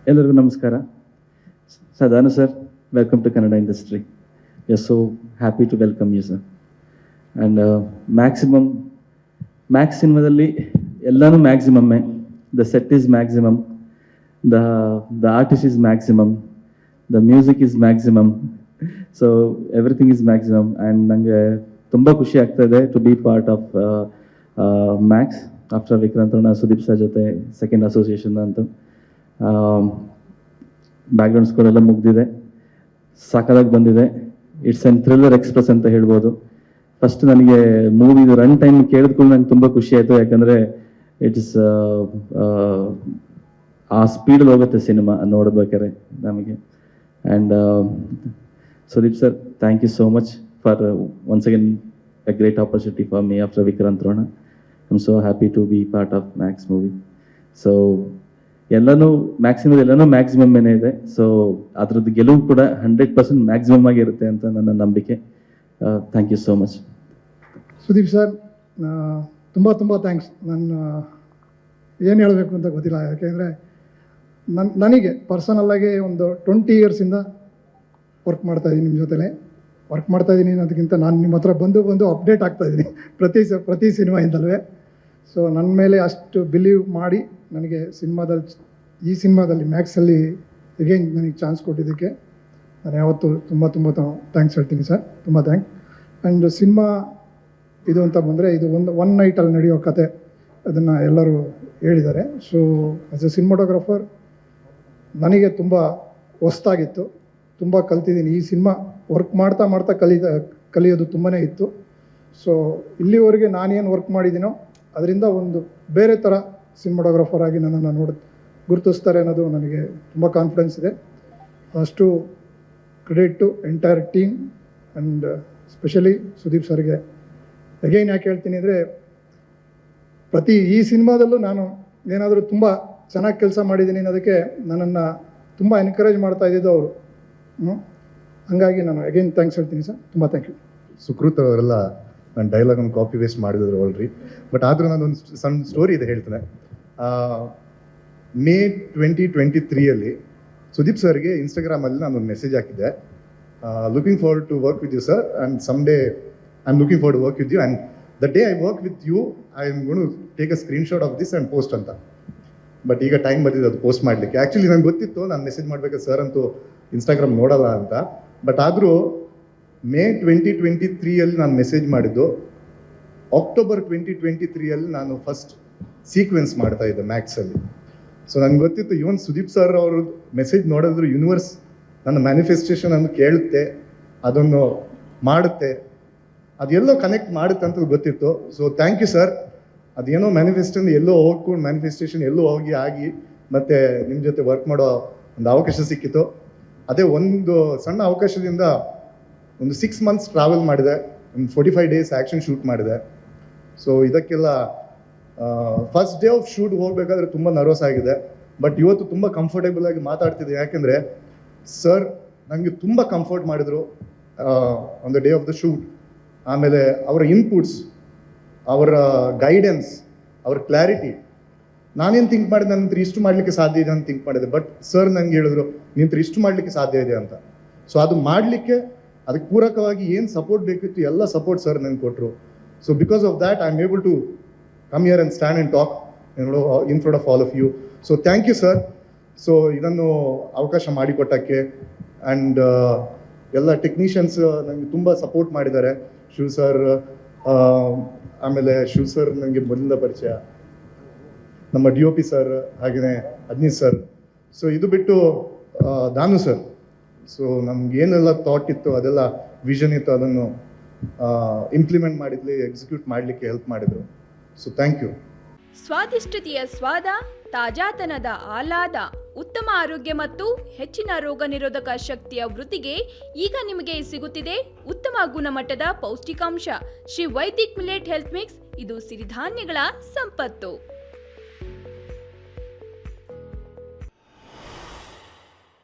ಎಲ್ಲರಿಗೂ ನಮಸ್ಕಾರ. Sadhanu sir, welcome to Kannada industry. We are so happy to welcome you, sir. And Max ಸಿನಿಮಾದಲ್ಲಿ ಎಲ್ಲಾನು ಮ್ಯಾಕ್ಸಿಮಮ್ಮೇ. The set is maximum, the artist is maximum, the music is maximum, so everything is maximum. And ನನಗೆ ತುಂಬ ಖುಷಿ ಆಗ್ತಾ ಇದೆ to be part of Max after Vikrant Rona, Sudeep sir ಜೊತೆ second association ಅಂತ. ಬ್ಯಾಕ್ಗ್ರೌಂಡ್ ಸ್ಕೋರ್ ಎಲ್ಲ ಮುಗ್ದಿದೆ, ಸಾಕಾಗಿ ಬಂದಿದೆ. ಇಟ್ಸ್ ಎನ್ ಥ್ರಿಲ್ಲರ್ ಎಕ್ಸ್ಪ್ರೆಸ್ ಅಂತ ಹೇಳ್ಬೋದು. ಫಸ್ಟ್ ನನಗೆ ಮೂವಿದು ರನ್ ಟೈಮ್ ಕೇಳಿದ್ಕೊಂಡು ನಂಗೆ ತುಂಬ ಖುಷಿ ಆಯಿತು, ಯಾಕಂದರೆ ಇಟ್ಸ್ ಆ ಸ್ಪೀಡಲ್ಲಿ ಹೋಗುತ್ತೆ ಸಿನಿಮಾ ನೋಡ್ಬೇಕಾದ್ರೆ ನಮಗೆ. And Sudeep sir, thank you so much for once again a great opportunity for me after Vikrant Rona. I'm so happy to be part of Max movie. So ಎಲ್ಲನೂ ಮ್ಯಾಕ್ಸಿಮಮ್ ಏನೇ ಇದೆ. ಸೊ ಅದ್ರದ್ದು ಗೆಲುವು ಕೂಡ 100% ಮ್ಯಾಕ್ಸಿಮಮ್ ಆಗಿರುತ್ತೆ ಅಂತ ನನ್ನ ನಂಬಿಕೆ. Thank you so much. Sudeep sir, ತುಂಬ ಥ್ಯಾಂಕ್ಸ್. ನಾನು ಏನು ಹೇಳಬೇಕು ಅಂತ ಗೊತ್ತಿಲ್ಲ, ಯಾಕೆಂದರೆ ನನಗೆ ಪರ್ಸನಲ್ಲಾಗಿ ಒಂದು 20 ಇಯರ್ಸಿಂದ ವರ್ಕ್ ಮಾಡ್ತಾಯಿದ್ದೀನಿ ನಿಮ್ಮ ಜೊತೆಲೇ. ವರ್ಕ್ ಮಾಡ್ತಾಯಿದ್ದೀನಿ ಅನ್ನೋದಕ್ಕಿಂತ ನಾನು ನಿಮ್ಮ ಹತ್ರ ಬಂದು ಅಪ್ಡೇಟ್ ಆಗ್ತಾಯಿದ್ದೀನಿ ಪ್ರತಿ ಸಿನಿಮಾಯಿಂದಲೇ. ಸೊ ನನ್ನ ಮೇಲೆ ಅಷ್ಟು ಬಿಲೀವ್ ಮಾಡಿ ನನಗೆ ಈ ಸಿನಿಮಾದಲ್ಲಿ ಮ್ಯಾಕ್ಸಲ್ಲಿ ಎಗೇನ್ ನನಗೆ ಚಾನ್ಸ್ ಕೊಟ್ಟಿದ್ದಕ್ಕೆ ನಾನು ಯಾವತ್ತೂ ತುಂಬ ಥ್ಯಾಂಕ್ಸ್ ಹೇಳ್ತೀನಿ ಸರ್. ತುಂಬ ಥ್ಯಾಂಕ್ಸ್. ಆ್ಯಂಡ್ ಸಿನಿಮಾ ಇದು ಅಂತ ಬಂದರೆ ಇದು ಒನ್ ನೈಟಲ್ಲಿ ನಡೆಯೋ ಕತೆ, ಅದನ್ನು ಎಲ್ಲರೂ ಹೇಳಿದ್ದಾರೆ. ಸೊ ಆ್ಯಸ್ ಎ ಸಿನಿಮಾಟೋಗ್ರಫರ್ ನನಗೆ ತುಂಬ ಹೊಸ್ತಾಗಿತ್ತು, ತುಂಬ ಕಲ್ತಿದ್ದೀನಿ. ಈ ಸಿನಿಮಾ ವರ್ಕ್ ಮಾಡ್ತಾ ಕಲಿಯೋದು ತುಂಬಾ ಇತ್ತು. ಸೊ ಇಲ್ಲಿವರೆಗೆ ನಾನೇನು ವರ್ಕ್ ಮಾಡಿದ್ದೀನೋ ಅದರಿಂದ ಒಂದು ಬೇರೆ ಥರ ಸಿನಿಮಾಟೋಗ್ರಫರ್ ಆಗಿ ನನ್ನನ್ನು ಗುರುತಿಸ್ತಾರೆ ಅನ್ನೋದು ನನಗೆ ತುಂಬ ಕಾನ್ಫಿಡೆನ್ಸ್ ಇದೆ. ಅಷ್ಟು credit to entire team and specially Sudeep ಸರ್ಗೆ. ಅಗೈನ್ ಯಾಕೆ ಹೇಳ್ತೀನಿ ಅಂದರೆ, ಈ ಸಿನಿಮಾದಲ್ಲೂ ನಾನು ಏನಾದರೂ ತುಂಬ ಚೆನ್ನಾಗಿ ಕೆಲಸ ಮಾಡಿದ್ದೀನಿ ಅನ್ನೋದಕ್ಕೆ ನನ್ನನ್ನು ತುಂಬ ಎನ್ಕರೇಜ್ ಮಾಡ್ತಾ ಇದ್ದಿದ್ದು ಅವರು. ಹಾಗಾಗಿ ನಾನು ಅಗೈನ್ ಥ್ಯಾಂಕ್ಸ್ ಹೇಳ್ತೀನಿ ಸರ್. ತುಂಬ ಥ್ಯಾಂಕ್ ಯು. ಸುಕೃತ್ ಅವರೆಲ್ಲ ನನ್ನ ಡೈಲಾಗನ್ನು ಕಾಪಿ ವೇಸ್ಟ್ ಮಾಡಿದ್ರು ಆಲ್ರೆಡಿ. ಬಟ್ ಆದರೂ ನಾನೊಂದು ಸಣ್ಣ ಸ್ಟೋರಿ ಇದೆ ಹೇಳ್ತೇನೆ. ಮೇ 2023 ಸುದೀಪ್ ಸರ್ಗೆ ಇನ್ಸ್ಟಾಗ್ರಾಮಲ್ಲಿ ನಾನೊಂದು ಮೆಸೇಜ್ ಹಾಕಿದ್ದೆ, looking forward to work with you sir, and some day I am looking forward to work with you, and the day I work with you I am gonna to take a screenshot of this and post ಅಂತ. But ಈಗ time ಬಂದಿದೆ ಅದು post ಮಾಡಲಿಕ್ಕೆ. Actually ನಂಗೆ ಗೊತ್ತಿತ್ತು ನಾನು message ಮಾಡಬೇಕು sir ಅಂತೂ ಇನ್ಸ್ಟಾಗ್ರಾಮ್ ನೋಡಲ್ಲ ಅಂತ. ಬಟ್ ಆದರೂ ಮೇ 2023 ನಾನು ಮೆಸೇಜ್ ಮಾಡಿದ್ದು. ಅಕ್ಟೋಬರ್ 2023 ನಾನು ಫಸ್ಟ್ ಸೀಕ್ವೆನ್ಸ್ ಮಾಡ್ತಾ ಇದ್ದೆ ಮ್ಯಾಕ್ಸಲ್ಲಿ. ಸೊ ನನಗೆ ಗೊತ್ತಿತ್ತು ಇವನ್ ಸುದೀಪ್ ಸರ್ ಅವರು ಮೆಸೇಜ್ ನೋಡಿದ್ರು ಯೂನಿವರ್ಸ್ ನನ್ನ ಮ್ಯಾನಿಫೆಸ್ಟೇಷನ್ ಅನ್ನು ಕೇಳುತ್ತೆ, ಅದನ್ನು ಮಾಡುತ್ತೆ, ಅದೆಲ್ಲೋ ಕನೆಕ್ಟ್ ಮಾಡುತ್ತೆ ಅಂತ ಗೊತ್ತಿತ್ತು. So thank you sir. ಅದೇನೋ ಮ್ಯಾನಿಫೆಸ್ಟೇಷನ್ ಎಲ್ಲೋ ಹೋಗಿ ಆಗಿ ಮತ್ತೆ ನಿಮ್ಮ ಜೊತೆ ವರ್ಕ್ ಮಾಡೋ ಒಂದು ಅವಕಾಶ ಸಿಕ್ಕಿತ್ತು. ಅದೇ ಒಂದು ಸಣ್ಣ ಅವಕಾಶದಿಂದ ಒಂದು 6 months ಟ್ರಾವೆಲ್ ಮಾಡಿದೆ, ಒಂದು 45 days ಆ್ಯಕ್ಷನ್ ಶೂಟ್ ಮಾಡಿದೆ. ಸೊ ಇದಕ್ಕೆಲ್ಲ ಫಸ್ಟ್ ಡೇ ಆಫ್ ಶೂಟ್ ಹೋಗಬೇಕಾದ್ರೆ ತುಂಬ ನರ್ವಸ್ ಆಗಿದೆ. ಬಟ್ ಇವತ್ತು ತುಂಬ ಕಂಫರ್ಟೇಬಲ್ ಆಗಿ ಮಾತಾಡ್ತಿದ್ದೆ, ಯಾಕೆಂದರೆ ಸರ್ ನನಗೆ ತುಂಬ ಕಂಫರ್ಟ್ ಮಾಡಿದರು on the day of the shoot. ಆಮೇಲೆ ಅವರ ಇನ್ಪುಟ್ಸ್, ಅವರ ಗೈಡೆನ್ಸ್, ಅವರ ಕ್ಲಾರಿಟಿ. ನಾನೇನು ಥಿಂಕ್ ಮಾಡಿದೆ, ನನ್ನ ಹತ್ರ ಇಷ್ಟು ಮಾಡಲಿಕ್ಕೆ ಸಾಧ್ಯ ಇದೆ ಅಂತ ಥಿಂಕ್ ಮಾಡಿದೆ. ಬಟ್ ಸರ್ ನನಗೆ ಹೇಳಿದ್ರು ನಿನ್ನ ಹತ್ರ ಇಷ್ಟು ಮಾಡಲಿಕ್ಕೆ ಸಾಧ್ಯ ಇದೆ ಅಂತ. ಸೊ ಅದು ಮಾಡಲಿಕ್ಕೆ ಅದಕ್ಕೆ ಪೂರಕವಾಗಿ ಏನು ಸಪೋರ್ಟ್ ಬೇಕಿತ್ತು ಎಲ್ಲ ಸಪೋರ್ಟ್ ಸರ್ ನನಗೆ ಕೊಟ್ಟರು. So because of that I am able to come here and stand and talk in front of all of you. So thank you sir. So ಇದನ್ನು ಅವಕಾಶ ಮಾಡಿಕೊಟ್ಟಕ್ಕೆ. ಆ್ಯಂಡ್ ಎಲ್ಲ ಟೆಕ್ನಿಷಿಯನ್ಸ್ ನನಗೆ ತುಂಬ ಸಪೋರ್ಟ್ ಮಾಡಿದ್ದಾರೆ. ಶಿವ್ ಸರ್, ಆಮೇಲೆ Shiv sir ನನಗೆ ಮೊದಲಿಂದ ಪರಿಚಯ, ನಮ್ಮ DOP ಸರ್, ಹಾಗೆಯೇ ಅಜ್ನೀಶ್ ಸರ್. ಸೊ ಇದು ಬಿಟ್ಟು ದಾನು ಸರ್. ಸೊ ನಮ್ಗೇನೆಲ್ಲ ಥಾಟ್ ಇತ್ತು, ಅದೆಲ್ಲ ವಿಷನ್ ಇತ್ತು, ಅದನ್ನು ಇಂಪ್ಲಿಮೆಂಟ್ ಮಾಡಿದ್ಲಿ, ಎಕ್ಸಿಕ್ಯೂಟ್ ಮಾಡಲಿಕ್ಕೆ ಹೆಲ್ಪ್ ಮಾಡಿದರು. So thank you. ಸ್ವಾದಿಷ್ಟತೆಯ ಸ್ವಾದ, ತಾಜಾತನದ ಆಹ್ಲಾದ, ಉತ್ತಮ ಆರೋಗ್ಯ ಮತ್ತು ಹೆಚ್ಚಿನ ರೋಗ ನಿರೋಧಕ ಶಕ್ತಿಯ ವೃದ್ಧಿಗೆ ಈಗ ನಿಮಗೆ ಸಿಗುತ್ತಿದೆ ಉತ್ತಮ ಗುಣಮಟ್ಟದ ಪೌಷ್ಟಿಕಾಂಶ Shri Vaidik millet health mix. ಇದು ಸಿರಿಧಾನ್ಯಗಳ ಸಂಪತ್ತು.